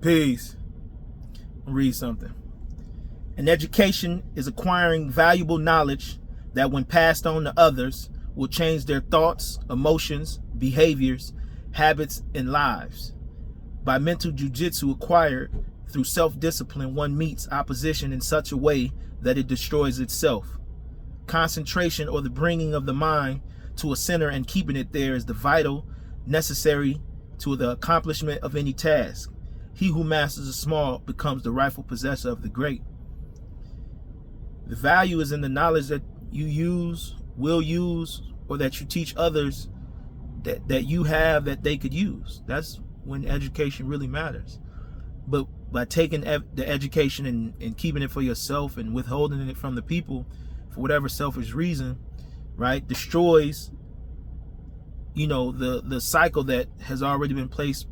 Peace. I'll read something. An education is acquiring valuable knowledge that, when passed on to others, will change their thoughts, emotions, behaviors, habits, and lives. By mental jujitsu acquired through self-discipline, one meets opposition in such a way that it destroys itself. Concentration, or the bringing of the mind to a center and keeping it there, is the vital necessary to the accomplishment of any task. He who masters the small becomes the rightful possessor of the great. The value is in the knowledge that you use, will use, or that you teach others that you have that they could use. That's when education really matters. But by taking the education and keeping it for yourself and withholding it from the people for whatever selfish reason, right, destroys, the cycle that has already been placed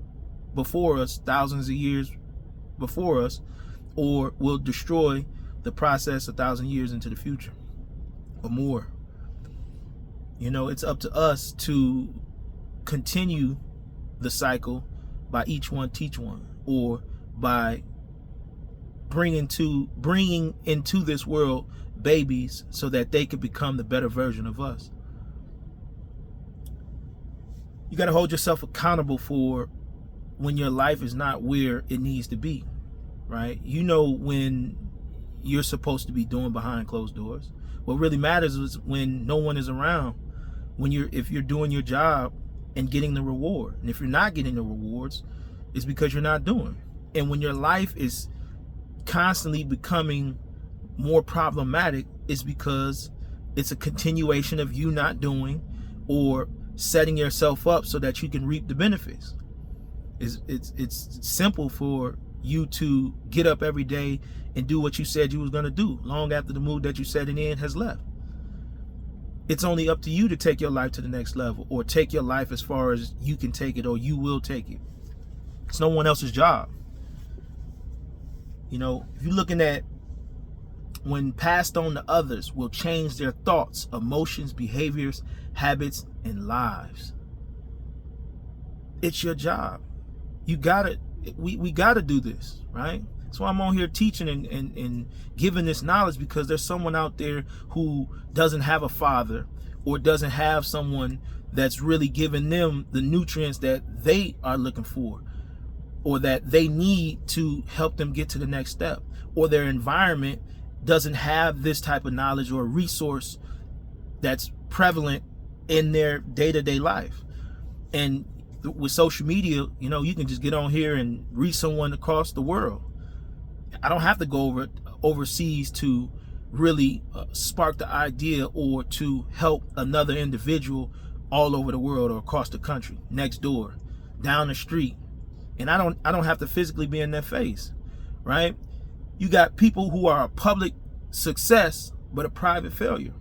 before us, thousands of years before us, or will destroy the process 1,000 years into the future or more. It's up to us to continue the cycle by each one teach one, or by bringing into this world babies so that they could become the better version of us. You got to hold yourself accountable for when your life is not where it needs to be, right? When you're supposed to be doing behind closed doors. What really matters is when no one is around, if you're doing your job and getting the reward. And if you're not getting the rewards, it's because you're not doing. And when your life is constantly becoming more problematic, it's because it's a continuation of you not doing or setting yourself up so that you can reap the benefits. It's simple for you to get up every day and do what you said you was going to do long after the mood that you set it in has left. It's only up to you to take your life to the next level, or take your life as far as you can take it, or you will take it. It's no one else's job. If you're looking at when passed on to others will change their thoughts, emotions, behaviors, habits, and lives. It's your job. We gotta do this, right? So I'm on here teaching and giving this knowledge because there's someone out there who doesn't have a father, or doesn't have someone that's really giving them the nutrients that they are looking for, or that they need to help them get to the next step, or their environment doesn't have this type of knowledge or resource that's prevalent in their day-to-day life. And with social media, you can just get on here and reach someone across the world. I don't have to go overseas to really spark the idea or to help another individual all over the world or across the country, next door, down the street. And I don't have to physically be in their face, right? You got people who are a public success but a private failure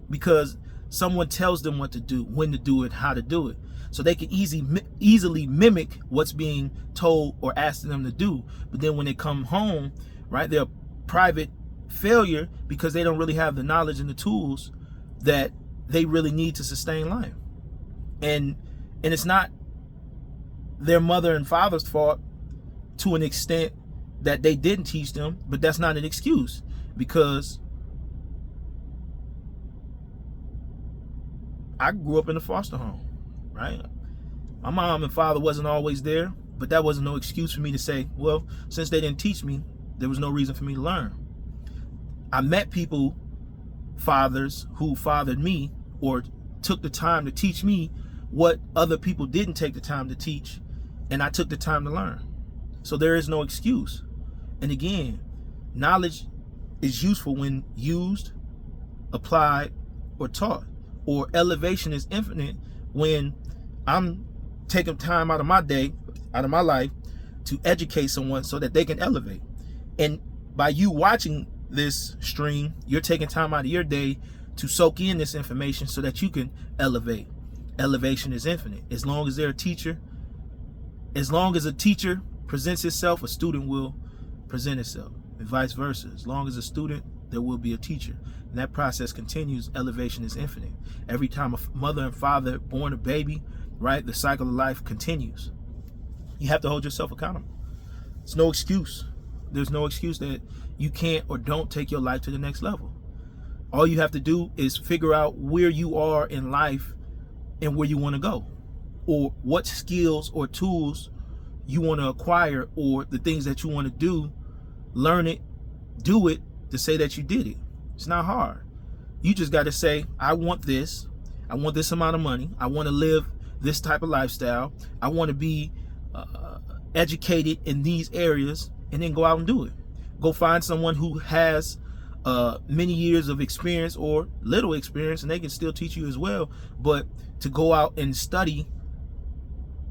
because someone tells them what to do, when to do it, how to do it. So they can easily mimic what's being told or asked of them to do. But then when they come home, right, they're a private failure because they don't really have the knowledge and the tools that they really need to sustain life. And it's not their mother and father's fault to an extent that they didn't teach them, but that's not an excuse, because I grew up in a foster home, right? My mom and father wasn't always there, but that wasn't no excuse for me to say, well, since they didn't teach me, there was no reason for me to learn. I met people, fathers, who fathered me or took the time to teach me what other people didn't take the time to teach, and I took the time to learn. So there is no excuse. And again, knowledge is useful when used, applied, or taught. Or elevation is infinite when I'm taking time out of my day, out of my life, to educate someone so that they can elevate. And by you watching this stream, you're taking time out of your day to soak in this information so that you can elevate. Elevation is infinite. As long as they're a teacher, as long as a teacher presents itself, a student will present itself, and vice versa. As long as a student, there will be a teacher. And that process continues. Elevation is infinite. Every time a mother and father born a baby, right, the cycle of life continues. You have to hold yourself accountable. It's no excuse. There's no excuse that you can't or don't take your life to the next level. All you have to do is figure out where you are in life and where you want to go, or what skills or tools you want to acquire, or the things that you want to do. Learn it, do it to say that you did it. It's not hard. You just got to say, I want this. I want this amount of money. I want to live this type of lifestyle. I want to be educated in these areas, and then go out and do it. Go find someone who has many years of experience or little experience, and they can still teach you as well. But to go out and study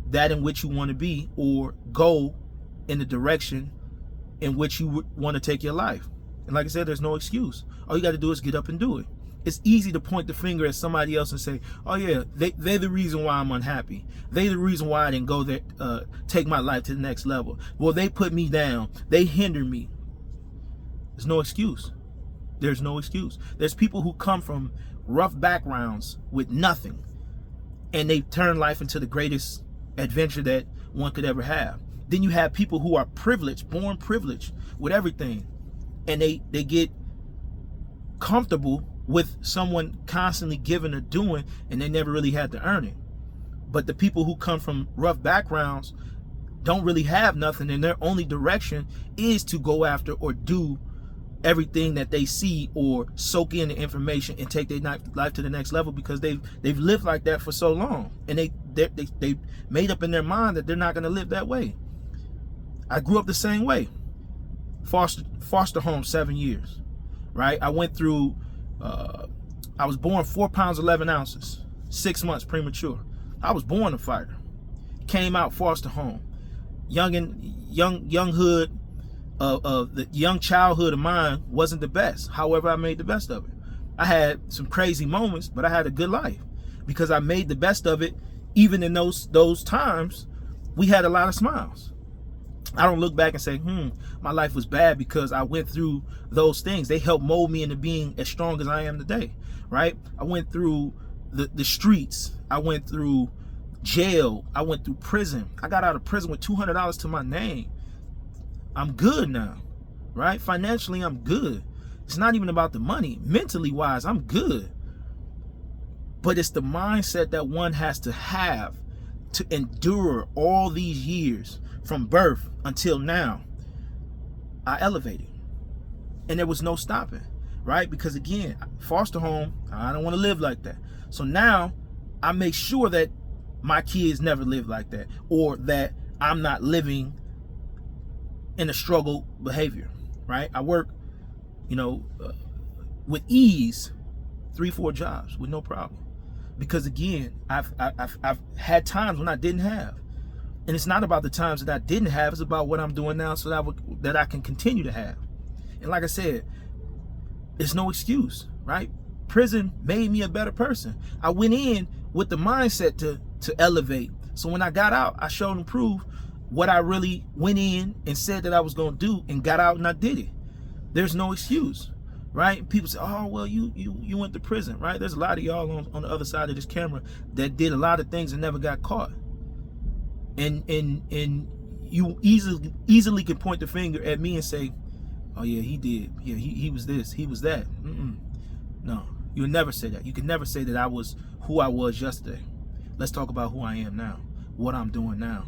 that in which you want to be, or go in the direction in which you want to take your life. And like I said, there's no excuse. All you got to do is get up and do it. It's easy to point the finger at somebody else and say, oh yeah, they're the reason why I'm unhappy. They're the reason why I didn't go there, take my life to the next level. Well, they put me down. They hinder me. There's no excuse. There's no excuse. There's people who come from rough backgrounds with nothing, and they turn life into the greatest adventure that one could ever have. Then you have people who are privileged, born privileged with everything, and they get comfortable with someone constantly giving or doing, and they never really had to earn it. But the people who come from rough backgrounds don't really have nothing, and their only direction is to go after or do everything that they see, or soak in the information and take their life to the next level, because they've lived like that for so long, and they made up in their mind that they're not going to live that way. I grew up the same way. Foster home, 7 years, right? I went through I was born 4 pounds 11 ounces, 6 months premature. I was born a fighter. Came out foster home. Younghood of the young childhood of mine wasn't the best. However, I made the best of it. I had some crazy moments, but I had a good life because I made the best of it. Even in those times, we had a lot of smiles. I don't look back and say, my life was bad, because I went through those things. They helped mold me into being as strong as I am today, right? I went through the streets. I went through jail. I went through prison. I got out of prison with $200 to my name. I'm good now, right? Financially, I'm good. It's not even about the money. Mentally wise, I'm good. But it's the mindset that one has to have to endure all these years from birth until now. I elevated, and there was no stopping, right? Because again, foster home, I don't want to live like that. So now I make sure that my kids never live like that, or that I'm not living in a struggle behavior, right? I work, with ease, 3-4 jobs with no problem. Because again, I've had times when I didn't have. And it's not about the times that I didn't have, it's about what I'm doing now so that I can continue to have. And like I said, it's no excuse, right? Prison made me a better person. I went in with the mindset to elevate. So when I got out, I showed and proved what I really went in and said that I was going to do, and got out and I did it. There's no excuse, right? People say, oh, well, you went to prison, right? There's a lot of y'all on the other side of this camera that did a lot of things and never got caught. And you easily can point the finger at me and say, oh yeah, he did. Yeah, he was this, he was that. No, you'll never say that. You can never say that I was who I was yesterday. Let's talk about who I am now, what I'm doing now,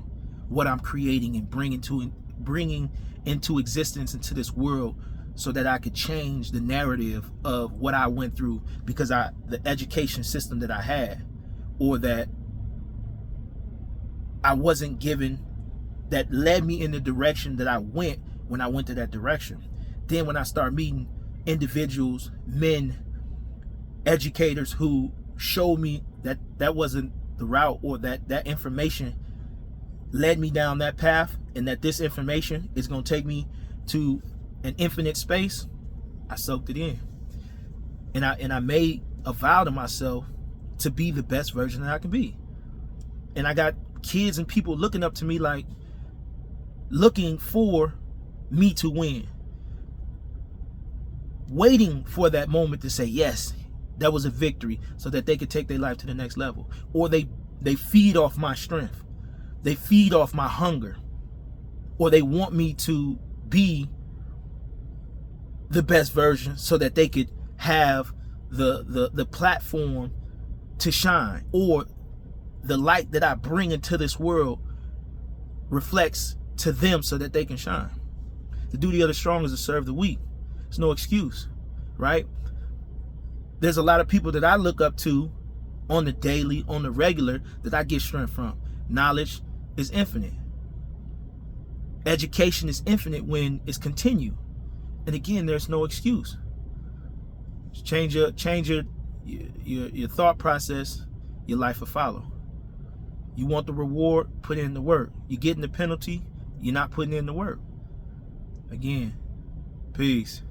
what I'm creating and bringing into existence into this world, so that I could change the narrative of what I went through, because the education system that I had, or that I wasn't given, that led me in the direction that I went when I went to that direction. Then when I start meeting individuals, men, educators who showed me that that wasn't the route, or that information led me down that path, and that this information is going to take me to an infinite space, I soaked it in. And I made a vow to myself to be the best version that I can be. And I got kids and people looking up to me, like looking for me to win, waiting for that moment to say, yes, that was a victory, so that they could take their life to the next level. Or they feed off my strength. They feed off my hunger. or they want me to be the best version so that they could have the platform to shine, or the light that I bring into this world reflects to them so that they can shine. The duty of the strong is to serve the weak. There's no excuse, right? There's a lot of people that I look up to on the daily, on the regular, that I get strength from. Knowledge is infinite. Education is infinite when it's continued. And again, there's no excuse. Just change your thought process, your life will follow. You want the reward, put in the work. You're getting the penalty, you're not putting in the work. Again, peace.